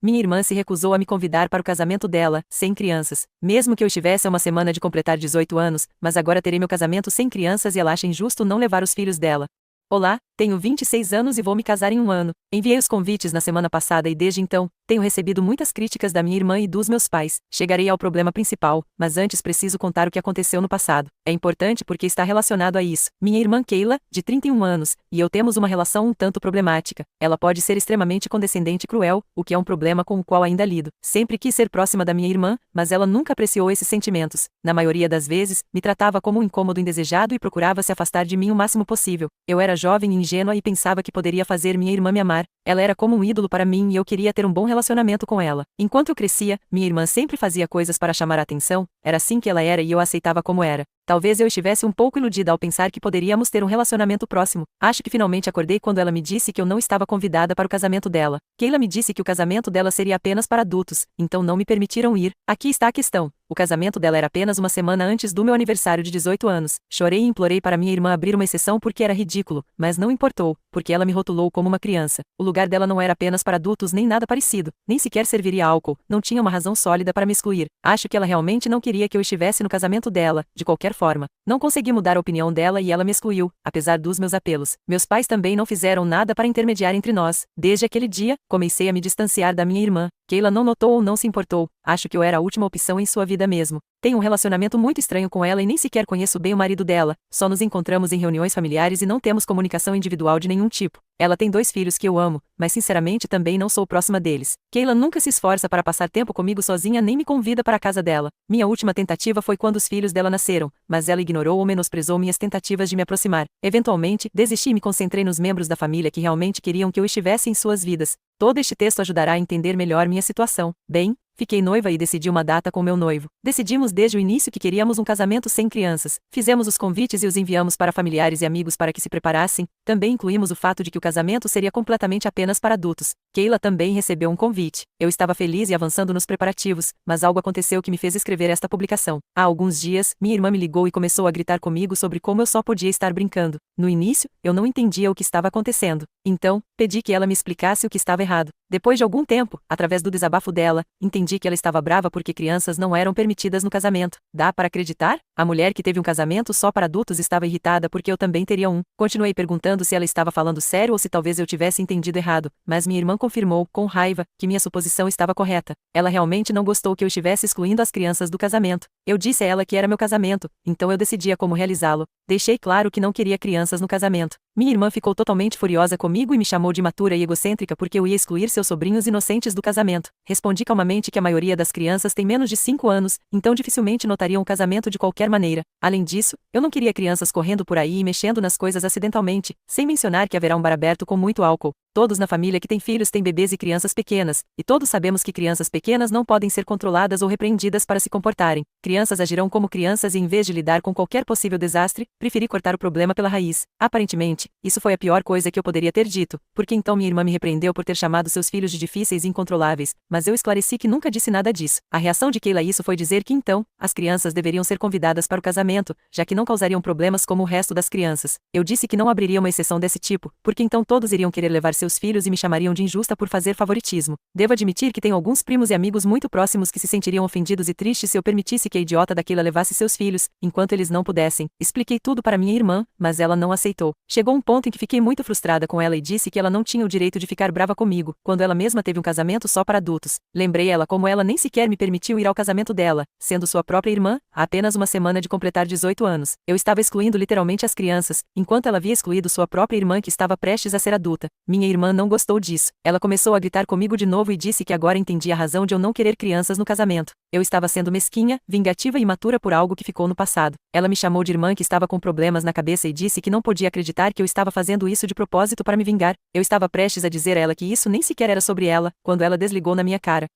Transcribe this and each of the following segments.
Minha irmã se recusou a me convidar para o casamento dela, sem crianças. Mesmo que eu estivesse a uma semana de completar 18 anos, mas agora terei meu casamento sem crianças e ela acha injusto não levar os filhos dela. Olá, tenho 26 anos e vou me casar em um ano. Enviei os convites na semana passada e desde então, tenho recebido muitas críticas da minha irmã e dos meus pais. Chegarei ao problema principal, mas antes preciso contar o que aconteceu no passado. É importante porque está relacionado a isso. Minha irmã Keila, de 31 anos, e eu temos uma relação um tanto problemática. Ela pode ser extremamente condescendente e cruel, o que é um problema com o qual ainda lido. Sempre quis ser próxima da minha irmã, mas ela nunca apreciou esses sentimentos. Na maioria das vezes, me tratava como um incômodo indesejado e procurava se afastar de mim o máximo possível. Eu era jovem e ingênua e pensava que poderia fazer minha irmã me amar. Ela era como um ídolo para mim e eu queria ter um bom relacionamento com ela. Enquanto eu crescia, minha irmã sempre fazia coisas para chamar a atenção, era assim que ela era e eu a aceitava como era. Talvez eu estivesse um pouco iludida ao pensar que poderíamos ter um relacionamento próximo. Acho que finalmente acordei quando ela me disse que eu não estava convidada para o casamento dela. Keila me disse que o casamento dela seria apenas para adultos, então não me permitiram ir. Aqui está a questão. O casamento dela era apenas uma semana antes do meu aniversário de 18 anos. Chorei e implorei para minha irmã abrir uma exceção porque era ridículo, mas não importou, porque ela me rotulou como uma criança. O lugar dela não era apenas para adultos nem nada parecido, nem sequer serviria álcool, não tinha uma razão sólida para me excluir. Acho que ela realmente não queria que eu estivesse no casamento dela, de qualquer forma. Não consegui mudar a opinião dela e ela me excluiu, apesar dos meus apelos. Meus pais também não fizeram nada para intermediar entre nós. Desde aquele dia, comecei a me distanciar da minha irmã. Keila não notou ou não se importou. Acho que eu era a última opção em sua vida mesmo. Tenho um relacionamento muito estranho com ela e nem sequer conheço bem o marido dela. Só nos encontramos em reuniões familiares e não temos comunicação individual de nenhum tipo. Ela tem 2 filhos que eu amo, mas sinceramente também não sou próxima deles. Keila nunca se esforça para passar tempo comigo sozinha nem me convida para a casa dela. Minha última tentativa foi quando os filhos dela nasceram, mas ela ignorou ou menosprezou minhas tentativas de me aproximar. Eventualmente, desisti e me concentrei nos membros da família que realmente queriam que eu estivesse em suas vidas. Todo este texto ajudará a entender melhor minha situação. Bem, fiquei noiva e decidi uma data com meu noivo. Decidimos desde o início que queríamos um casamento sem crianças. Fizemos os convites e os enviamos para familiares e amigos para que se preparassem. Também incluímos o fato de que o casamento seria completamente apenas para adultos. Keila também recebeu um convite. Eu estava feliz e avançando nos preparativos, mas algo aconteceu que me fez escrever esta publicação. Há alguns dias, minha irmã me ligou e começou a gritar comigo sobre como eu só podia estar brincando. No início, eu não entendia o que estava acontecendo. Então, pedi que ela me explicasse o que estava errado. Depois de algum tempo, através do desabafo dela, entendi que ela estava brava porque crianças não eram permitidas no casamento. Dá para acreditar? A mulher que teve um casamento só para adultos estava irritada porque eu também teria um. Continuei perguntando se ela estava falando sério ou se talvez eu tivesse entendido errado, mas minha irmã confirmou, com raiva, que minha suposição estava correta. Ela realmente não gostou que eu estivesse excluindo as crianças do casamento. Eu disse a ela que era meu casamento, então eu decidia como realizá-lo. Deixei claro que não queria crianças no casamento. Minha irmã ficou totalmente furiosa comigo e me chamou de imatura e egocêntrica porque eu ia excluir seus sobrinhos inocentes do casamento. Respondi calmamente que a maioria das crianças tem menos de 5 anos, então dificilmente notariam o casamento de qualquer maneira. Além disso, eu não queria crianças correndo por aí e mexendo nas coisas acidentalmente, sem mencionar que haverá um bar aberto com muito álcool. Todos na família que têm filhos têm bebês e crianças pequenas, e todos sabemos que crianças pequenas não podem ser controladas ou repreendidas para se comportarem. Crianças agirão como crianças e em vez de lidar com qualquer possível desastre, preferi cortar o problema pela raiz. Aparentemente, isso foi a pior coisa que eu poderia ter dito, porque então minha irmã me repreendeu por ter chamado seus filhos de difíceis e incontroláveis, mas eu esclareci que nunca disse nada disso. A reação de Keila a isso foi dizer que então, as crianças deveriam ser convidadas para o casamento, já que não causariam problemas como o resto das crianças. Eu disse que não abriria uma exceção desse tipo, porque então todos iriam querer levar seus filhos e me chamariam de injusta por fazer favoritismo. Devo admitir que tenho alguns primos e amigos muito próximos que se sentiriam ofendidos e tristes se eu permitisse que a idiota daquela levasse seus filhos, enquanto eles não pudessem. Expliquei tudo para minha irmã, mas ela não aceitou. Chegou um ponto em que fiquei muito frustrada com ela e disse que ela não tinha o direito de ficar brava comigo, quando ela mesma teve um casamento só para adultos. Lembrei ela como ela nem sequer me permitiu ir ao casamento dela, sendo sua própria irmã, há apenas uma semana de completar 18 anos. Eu estava excluindo literalmente as crianças, enquanto ela havia excluído sua própria irmã que estava prestes a ser adulta. Minha irmã não gostou disso. Ela começou a gritar comigo de novo e disse que agora entendia a razão de eu não querer crianças no casamento. Eu estava sendo mesquinha, vingativa e imatura por algo que ficou no passado. Ela me chamou de irmã que estava com problemas na cabeça e disse que não podia acreditar que eu estava fazendo isso de propósito para me vingar. Eu estava prestes a dizer a ela que isso nem sequer era sobre ela, quando ela desligou na minha cara.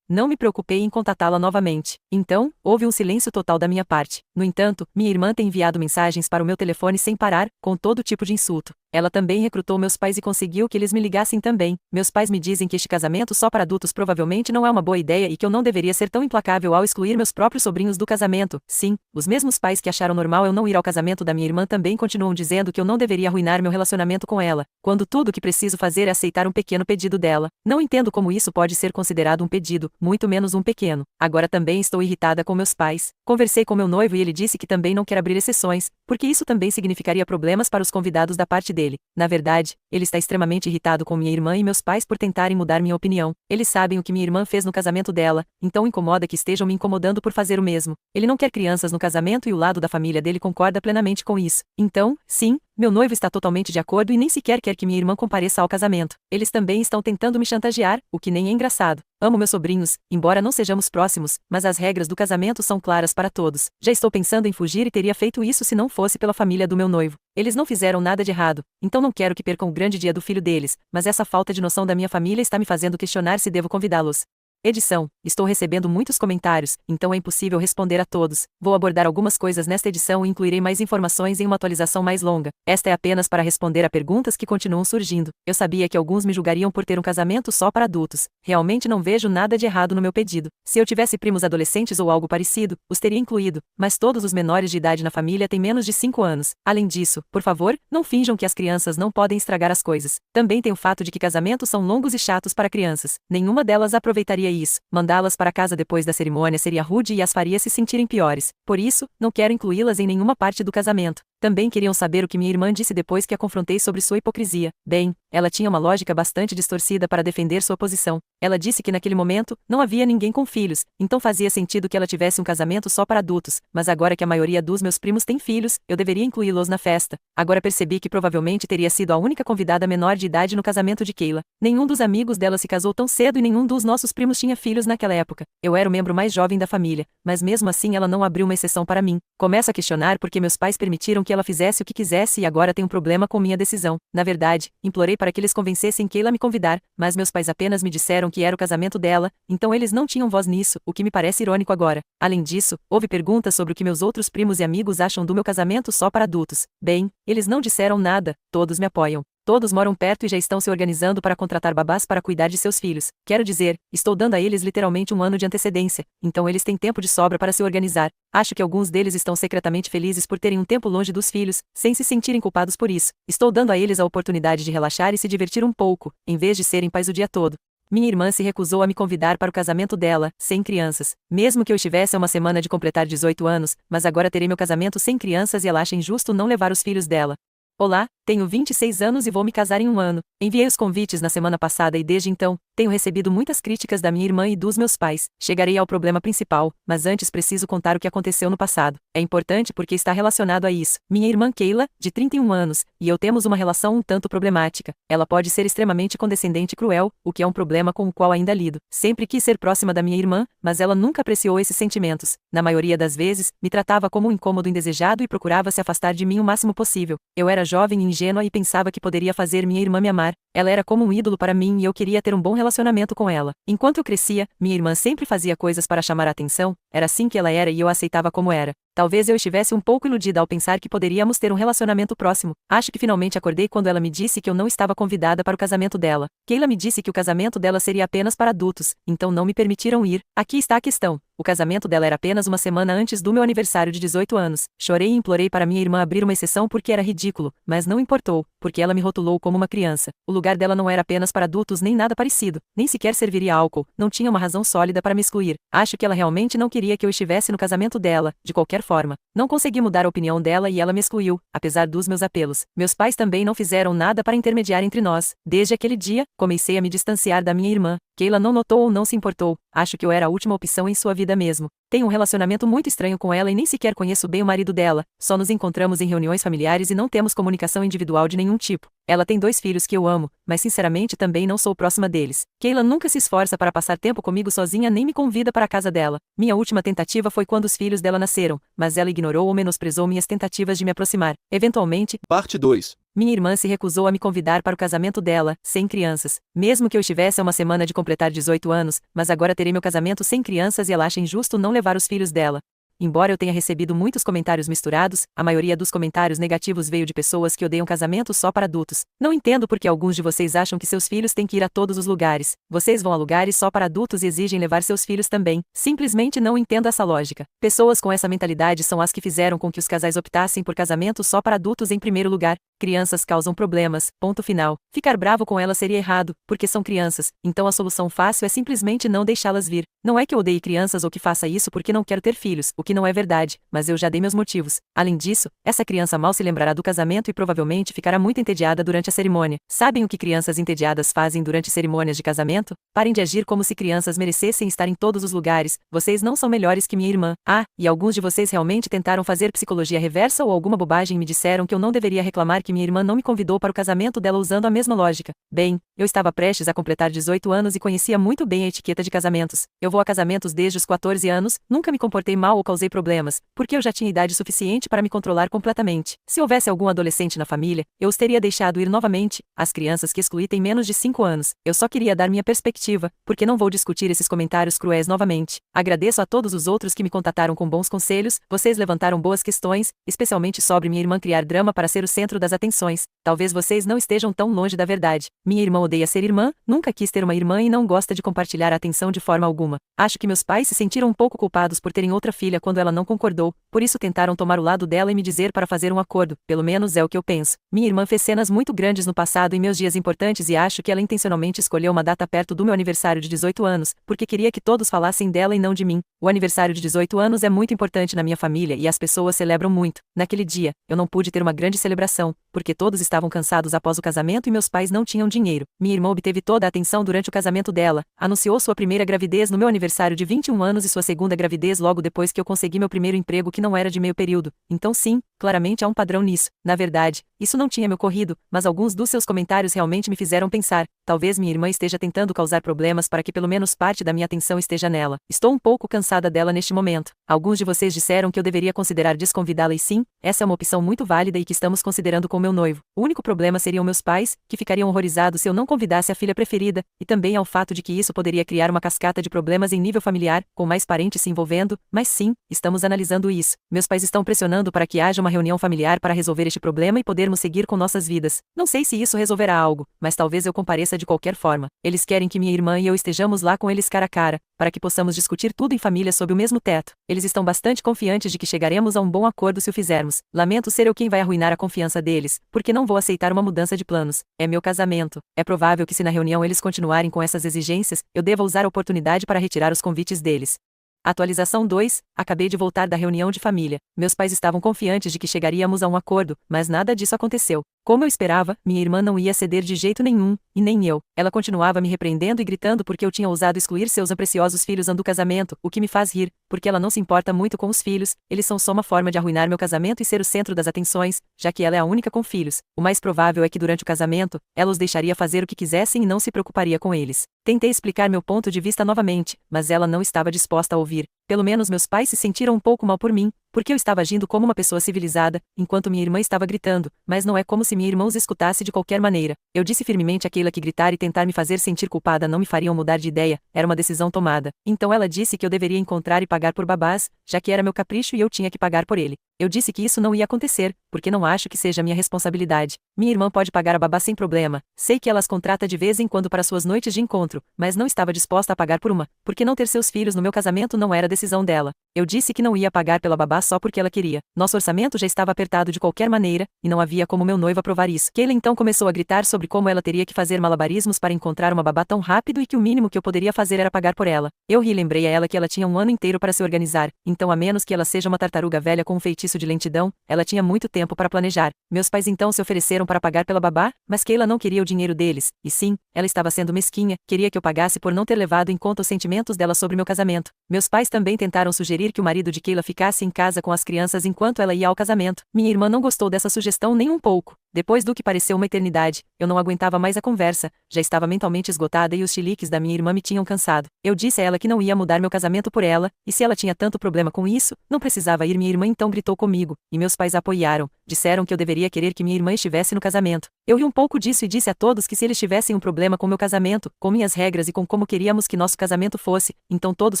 Não me preocupei em contatá-la novamente. Então, houve um silêncio total da minha parte. No entanto, minha irmã tem enviado mensagens para o meu telefone sem parar, com todo tipo de insulto. Ela também recrutou meus pais e conseguiu que eles me ligassem também. Meus pais me dizem que este casamento só para adultos provavelmente não é uma boa ideia e que eu não deveria ser tão implacável ao excluir meus próprios sobrinhos do casamento. Sim, os mesmos pais que acharam normal eu não ir ao casamento da minha irmã também continuam dizendo que eu não deveria arruinar meu relacionamento com ela, quando tudo o que preciso fazer é aceitar um pequeno pedido dela. Não entendo como isso pode ser considerado um pedido, muito menos um pequeno. Agora também estou irritada com meus pais. Conversei com meu noivo e ele disse que também não quer abrir exceções, porque isso também significaria problemas para os convidados da parte dele. Na verdade, ele está extremamente irritado com minha irmã e meus pais por tentarem mudar minha opinião. Eles sabem o que minha irmã fez no casamento dela, então incomoda que estejam me incomodando por fazer o mesmo. Ele não quer crianças no casamento e o lado da família dele concorda plenamente com isso. Então, sim, meu noivo está totalmente de acordo e nem sequer quer que minha irmã compareça ao casamento. Eles também estão tentando me chantagear, o que nem é engraçado. Amo meus sobrinhos, embora não sejamos próximos, mas as regras do casamento são claras para todos. Já estou pensando em fugir e teria feito isso se não fosse pela família do meu noivo. Eles não fizeram nada de errado, então não quero que percam o grande dia do filho deles, mas essa falta de noção da minha família está me fazendo questionar se devo convidá-los. Edição. Estou recebendo muitos comentários, então é impossível responder a todos. Vou abordar algumas coisas nesta edição e incluirei mais informações em uma atualização mais longa. Esta é apenas para responder a perguntas que continuam surgindo. Eu sabia que alguns me julgariam por ter um casamento só para adultos. Realmente não vejo nada de errado no meu pedido. Se eu tivesse primos adolescentes ou algo parecido, os teria incluído, mas todos os menores de idade na família têm menos de 5 anos. Além disso, por favor, não finjam que as crianças não podem estragar as coisas. Também tem o fato de que casamentos são longos e chatos para crianças. Nenhuma delas aproveitaria isso. Mandá-las para casa depois da cerimônia seria rude e as faria se sentirem piores. Por isso, não quero incluí-las em nenhuma parte do casamento. Também queriam saber o que minha irmã disse depois que a confrontei sobre sua hipocrisia. Bem, ela tinha uma lógica bastante distorcida para defender sua posição. Ela disse que naquele momento, não havia ninguém com filhos, então fazia sentido que ela tivesse um casamento só para adultos, mas agora que a maioria dos meus primos tem filhos, eu deveria incluí-los na festa. Agora percebi que provavelmente teria sido a única convidada menor de idade no casamento de Keila. Nenhum dos amigos dela se casou tão cedo e nenhum dos nossos primos tinha filhos naquela época. Eu era o membro mais jovem da família, mas mesmo assim ela não abriu uma exceção para mim. Começo a questionar porque meus pais permitiram que ela fizesse o que quisesse e agora tem um problema com minha decisão. Na verdade, implorei para que eles convencessem Keila a me convidar, mas meus pais apenas me disseram que era o casamento dela, então eles não tinham voz nisso, o que me parece irônico agora. Além disso, houve perguntas sobre o que meus outros primos e amigos acham do meu casamento só para adultos. Bem, eles não disseram nada, todos me apoiam. Todos moram perto e já estão se organizando para contratar babás para cuidar de seus filhos. Quero dizer, estou dando a eles literalmente um ano de antecedência, então eles têm tempo de sobra para se organizar. Acho que alguns deles estão secretamente felizes por terem um tempo longe dos filhos, sem se sentirem culpados por isso. Estou dando a eles a oportunidade de relaxar e se divertir um pouco, em vez de serem pais o dia todo. Minha irmã se recusou a me convidar para o casamento dela, sem crianças. Mesmo que eu estivesse a uma semana de completar 18 anos, mas agora terei meu casamento sem crianças e ela acha injusto não levar os filhos dela. Olá, tenho 26 anos e vou me casar em um ano. Enviei os convites na semana passada e desde então, tenho recebido muitas críticas da minha irmã e dos meus pais. Chegarei ao problema principal, mas antes preciso contar o que aconteceu no passado. É importante porque está relacionado a isso. Minha irmã Keila, de 31 anos, e eu temos uma relação um tanto problemática. Ela pode ser extremamente condescendente e cruel, o que é um problema com o qual ainda lido. Sempre quis ser próxima da minha irmã, mas ela nunca apreciou esses sentimentos. Na maioria das vezes, me tratava como um incômodo indesejado e procurava se afastar de mim o máximo possível. Eu era jovem e ingênua e pensava que poderia fazer minha irmã me amar. Ela era como um ídolo para mim e eu queria ter um bom relacionamento com ela. Enquanto eu crescia, minha irmã sempre fazia coisas para chamar a atenção, era assim que ela era e eu a aceitava como era. Talvez eu estivesse um pouco iludida ao pensar que poderíamos ter um relacionamento próximo. Acho que finalmente acordei quando ela me disse que eu não estava convidada para o casamento dela. Keila me disse que o casamento dela seria apenas para adultos, então não me permitiram ir. Aqui está a questão. O casamento dela era apenas uma semana antes do meu aniversário de 18 anos. Chorei e implorei para minha irmã abrir uma exceção porque era ridículo, mas não importou, porque ela me rotulou como uma criança. O lugar dela não era apenas para adultos nem nada parecido, nem sequer serviria álcool, não tinha uma razão sólida para me excluir. Acho que ela realmente não queria que eu estivesse no casamento dela, de qualquer forma. Não consegui mudar a opinião dela e ela me excluiu, apesar dos meus apelos. Meus pais também não fizeram nada para intermediar entre nós. Desde aquele dia, comecei a me distanciar da minha irmã. Keila não notou ou não se importou. Acho que eu era a última opção em sua vida mesmo. Tenho um relacionamento muito estranho com ela e nem sequer conheço bem o marido dela. Só nos encontramos em reuniões familiares e não temos comunicação individual de nenhum tipo. Ela tem 2 filhos que eu amo, mas sinceramente também não sou próxima deles. Keila nunca se esforça para passar tempo comigo sozinha nem me convida para a casa dela. Minha última tentativa foi quando os filhos dela nasceram, mas ela ignorou ou menosprezou minhas tentativas de me aproximar. Eventualmente, Parte 2. minha irmã se recusou a me convidar para o casamento dela, sem crianças. Mesmo que eu estivesse a uma semana de completar 18 anos, mas agora terei meu casamento sem crianças e ela acha injusto não levar os filhos dela. Embora eu tenha recebido muitos comentários misturados, a maioria dos comentários negativos veio de pessoas que odeiam casamentos só para adultos. Não entendo porque alguns de vocês acham que seus filhos têm que ir a todos os lugares. Vocês vão a lugares só para adultos e exigem levar seus filhos também. Simplesmente não entendo essa lógica. Pessoas com essa mentalidade são as que fizeram com que os casais optassem por casamentos só para adultos em primeiro lugar. Crianças causam problemas, ponto final. Ficar bravo com elas seria errado, porque são crianças, então a solução fácil é simplesmente não deixá-las vir. Não é que eu odeie crianças ou que faça isso porque não quero ter filhos, o que não é verdade, mas eu já dei meus motivos. Além disso, essa criança mal se lembrará do casamento e provavelmente ficará muito entediada durante a cerimônia. Sabem o que crianças entediadas fazem durante cerimônias de casamento? Parem de agir como se crianças merecessem estar em todos os lugares. Vocês não são melhores que minha irmã. Ah, e alguns de vocês realmente tentaram fazer psicologia reversa ou alguma bobagem e me disseram que eu não deveria reclamar que minha irmã não me convidou para o casamento dela usando a mesma lógica. Bem, eu estava prestes a completar 18 anos e conhecia muito bem a etiqueta de casamentos. Eu vou a casamentos desde os 14 anos, nunca me comportei mal ou causei problemas, porque eu já tinha idade suficiente para me controlar completamente. Se houvesse algum adolescente na família, eu os teria deixado ir novamente. As crianças que excluí têm menos de 5 anos. Eu só queria dar minha perspectiva, porque não vou discutir esses comentários cruéis novamente. Agradeço a todos os outros que me contataram com bons conselhos, vocês levantaram boas questões, especialmente sobre minha irmã criar drama para ser o centro das atenções. Talvez vocês não estejam tão longe da verdade. Minha irmã odeia ser irmã, nunca quis ter uma irmã e não gosta de compartilhar a atenção de forma alguma. Acho que meus pais se sentiram um pouco culpados por terem outra filha quando ela não concordou, por isso tentaram tomar o lado dela e me dizer para fazer um acordo, pelo menos é o que eu penso. Minha irmã fez cenas muito grandes no passado em meus dias importantes e acho que ela intencionalmente escolheu uma data perto do meu aniversário de 18 anos, porque queria que todos falassem dela e não de mim. O aniversário de 18 anos é muito importante na minha família e as pessoas celebram muito. Naquele dia, eu não pude ter uma grande celebração, porque todos estavam cansados após o casamento e meus pais não tinham dinheiro. Minha irmã obteve toda a atenção durante o casamento dela, anunciou sua primeira gravidez no meu aniversário de 21 anos e sua segunda gravidez logo depois que eu consegui meu primeiro emprego que não era de meio período. Então sim, claramente há um padrão nisso. Na verdade, isso não tinha me ocorrido, mas alguns dos seus comentários realmente me fizeram pensar. Talvez minha irmã esteja tentando causar problemas para que pelo menos parte da minha atenção esteja nela. Estou um pouco cansada dela neste momento. Alguns de vocês disseram que eu deveria considerar desconvidá-la e sim, essa é uma opção muito válida e que estamos considerando com meu noivo. O único problema seriam meus pais, que ficariam horrorizados se eu não convidasse a filha preferida, e também ao fato de que isso poderia criar uma cascata de problemas em nível familiar, com mais parentes se envolvendo, mas sim, estamos analisando isso. Meus pais estão pressionando para que haja uma reunião familiar para resolver este problema e podermos seguir com nossas vidas. Não sei se isso resolverá algo, mas talvez eu compareça de qualquer forma. Eles querem que minha irmã e eu estejamos lá com eles cara a cara, para que possamos discutir tudo em família sob o mesmo teto. Eles estão bastante confiantes de que chegaremos a um bom acordo se o fizermos. Lamento ser eu quem vai arruinar a confiança deles, porque não vou aceitar uma mudança de planos. É meu casamento. É provável que se na reunião eles continuarem com essas exigências, eu deva usar a oportunidade para retirar os convites deles. Atualização 2. Acabei de voltar da reunião de família. Meus pais estavam confiantes de que chegaríamos a um acordo, mas nada disso aconteceu. Como eu esperava, minha irmã não ia ceder de jeito nenhum, e nem eu. Ela continuava me repreendendo e gritando porque eu tinha ousado excluir seus preciosos filhos do casamento, o que me faz rir, porque ela não se importa muito com os filhos, eles são só uma forma de arruinar meu casamento e ser o centro das atenções, já que ela é a única com filhos. O mais provável é que durante o casamento, ela os deixaria fazer o que quisessem e não se preocuparia com eles. Tentei explicar meu ponto de vista novamente, mas ela não estava disposta a ouvir. Pelo menos meus pais se sentiram um pouco mal por mim, porque eu estava agindo como uma pessoa civilizada, enquanto minha irmã estava gritando, mas não é como se minha irmã os escutasse de qualquer maneira. Eu disse firmemente a Keila que gritar e tentar me fazer sentir culpada não me fariam mudar de ideia, era uma decisão tomada. Então ela disse que eu deveria encontrar e pagar por babás, já que era meu capricho e eu tinha que pagar por ele. Eu disse que isso não ia acontecer, porque não acho que seja minha responsabilidade. Minha irmã pode pagar a babá sem problema. Sei que ela as contrata de vez em quando para suas noites de encontro, mas não estava disposta a pagar por uma, porque não ter seus filhos no meu casamento não era decisão dela. Eu disse que não ia pagar pela babá só porque ela queria. Nosso orçamento já estava apertado de qualquer maneira, e não havia como meu noivo aprovar isso. Keila então começou a gritar sobre como ela teria que fazer malabarismos para encontrar uma babá tão rápido e que o mínimo que eu poderia fazer era pagar por ela. Eu ri e lembrei a ela que ela tinha um ano inteiro para se organizar, então a menos que ela seja uma tartaruga velha com um feitiço de lentidão, ela tinha muito tempo para planejar. Meus pais então se ofereceram para pagar pela babá, mas Keila não queria o dinheiro deles, e sim, ela estava sendo mesquinha, queria que eu pagasse por não ter levado em conta os sentimentos dela sobre meu casamento. Meus pais também tentaram sugerir que o marido de Keila ficasse em casa com as crianças enquanto ela ia ao casamento. Minha irmã não gostou dessa sugestão nem um pouco. Depois do que pareceu uma eternidade, eu não aguentava mais a conversa, já estava mentalmente esgotada e os chiliques da minha irmã me tinham cansado. Eu disse a ela que não ia mudar meu casamento por ela, e se ela tinha tanto problema com isso, não precisava ir. Minha irmã então gritou comigo, e meus pais apoiaram, disseram que eu deveria querer que minha irmã estivesse no casamento. Eu ri um pouco disso e disse a todos que se eles tivessem um problema com meu casamento, com minhas regras e com como queríamos que nosso casamento fosse, então todos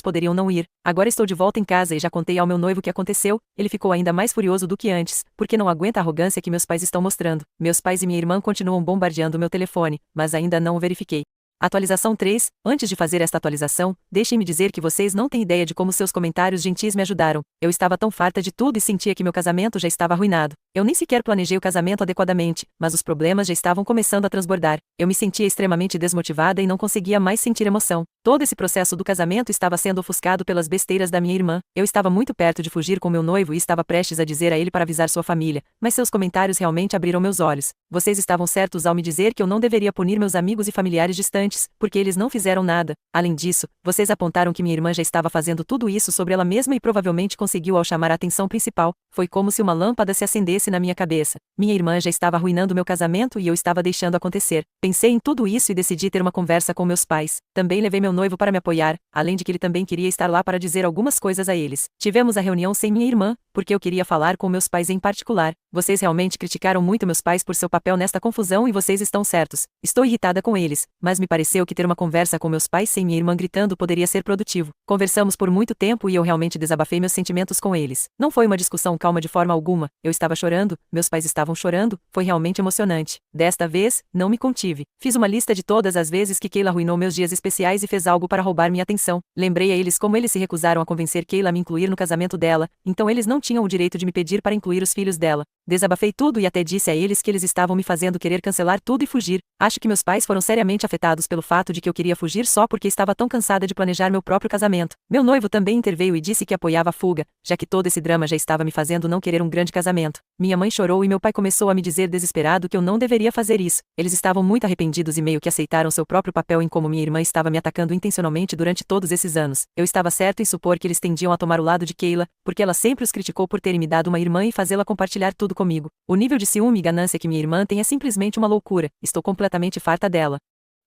poderiam não ir. Agora estou de volta em casa e já contei ao meu noivo o que aconteceu. Ele ficou ainda mais furioso do que antes, porque não aguenta a arrogância que meus pais estão mostrando. Meus pais e minha irmã continuam bombardeando meu telefone, mas ainda não o verifiquei. Atualização 3. Antes de fazer esta atualização, deixem-me dizer que vocês não têm ideia de como seus comentários gentis me ajudaram. Eu estava tão farta de tudo e sentia que meu casamento já estava arruinado. Eu nem sequer planejei o casamento adequadamente, mas os problemas já estavam começando a transbordar. Eu me sentia extremamente desmotivada e não conseguia mais sentir emoção. Todo esse processo do casamento estava sendo ofuscado pelas besteiras da minha irmã. Eu estava muito perto de fugir com meu noivo e estava prestes a dizer a ele para avisar sua família, mas seus comentários realmente abriram meus olhos. Vocês estavam certos ao me dizer que eu não deveria punir meus amigos e familiares distantes, porque eles não fizeram nada. Além disso, vocês apontaram que minha irmã já estava fazendo tudo isso sobre ela mesma e provavelmente conseguiu ao chamar a atenção principal. Foi como se uma lâmpada se acendesse na minha cabeça. Minha irmã já estava arruinando meu casamento e eu estava deixando acontecer. Pensei em tudo isso e decidi ter uma conversa com meus pais. Também levei meu noivo para me apoiar, além de que ele também queria estar lá para dizer algumas coisas a eles. Tivemos a reunião sem minha irmã, porque eu queria falar com meus pais em particular. Vocês realmente criticaram muito meus pais por seu papel nesta confusão e vocês estão certos. Estou irritada com eles, mas me pareceu que ter uma conversa com meus pais sem minha irmã gritando poderia ser produtivo. Conversamos por muito tempo e eu realmente desabafei meus sentimentos com eles. Não foi uma discussão calma de forma alguma. Eu estava chorando, meus pais estavam chorando, foi realmente emocionante. Desta vez, não me contive. Fiz uma lista de todas as vezes que Keila arruinou meus dias especiais e fez algo para roubar minha atenção. Lembrei a eles como eles se recusaram a convencer Keila a me incluir no casamento dela, então eles não tinham o direito de me pedir para incluir os filhos dela. Desabafei tudo e até disse a eles que eles estavam me fazendo querer cancelar tudo e fugir. Acho que meus pais foram seriamente afetados pelo fato de que eu queria fugir só porque estava tão cansada de planejar meu próprio casamento. Meu noivo também interveio e disse que apoiava a fuga, já que todo esse drama já estava me fazendo não querer um grande casamento. Minha mãe chorou e meu pai começou a me dizer desesperado que eu não deveria fazer isso. Eles estavam muito arrependidos e meio que aceitaram seu próprio papel em como minha irmã estava me atacando intencionalmente durante todos esses anos. Eu estava certo em supor que eles tendiam a tomar o lado de Keila, porque ela sempre os criticou por terem me dado uma irmã e fazê-la compartilhar tudo comigo. O nível de ciúme e ganância que minha irmã tem é simplesmente uma loucura. Estou completamente farta dela.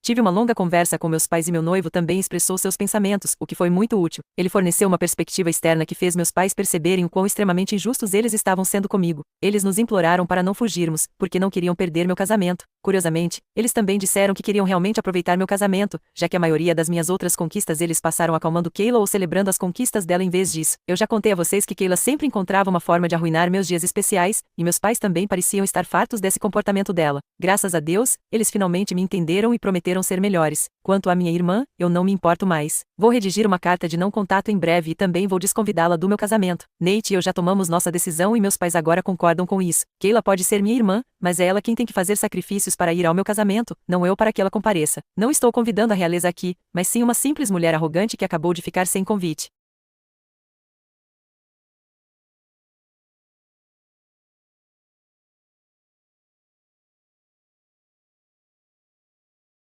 Tive uma longa conversa com meus pais e meu noivo também expressou seus pensamentos, o que foi muito útil. Ele forneceu uma perspectiva externa que fez meus pais perceberem o quão extremamente injustos eles estavam sendo comigo. Eles nos imploraram para não fugirmos, porque não queriam perder meu casamento. Curiosamente, eles também disseram que queriam realmente aproveitar meu casamento, já que a maioria das minhas outras conquistas eles passaram acalmando Keila ou celebrando as conquistas dela em vez disso. Eu já contei a vocês que Keila sempre encontrava uma forma de arruinar meus dias especiais, e meus pais também pareciam estar fartos desse comportamento dela. Graças a Deus, eles finalmente me entenderam e prometeram ser melhores. Quanto à minha irmã, eu não me importo mais. Vou redigir uma carta de não contato em breve e também vou desconvidá-la do meu casamento. Nate e eu já tomamos nossa decisão e meus pais agora concordam com isso. Keila pode ser minha irmã, mas é ela quem tem que fazer sacrifícios para ir ao meu casamento, não eu para que ela compareça. Não estou convidando a realeza aqui, mas sim uma simples mulher arrogante que acabou de ficar sem convite.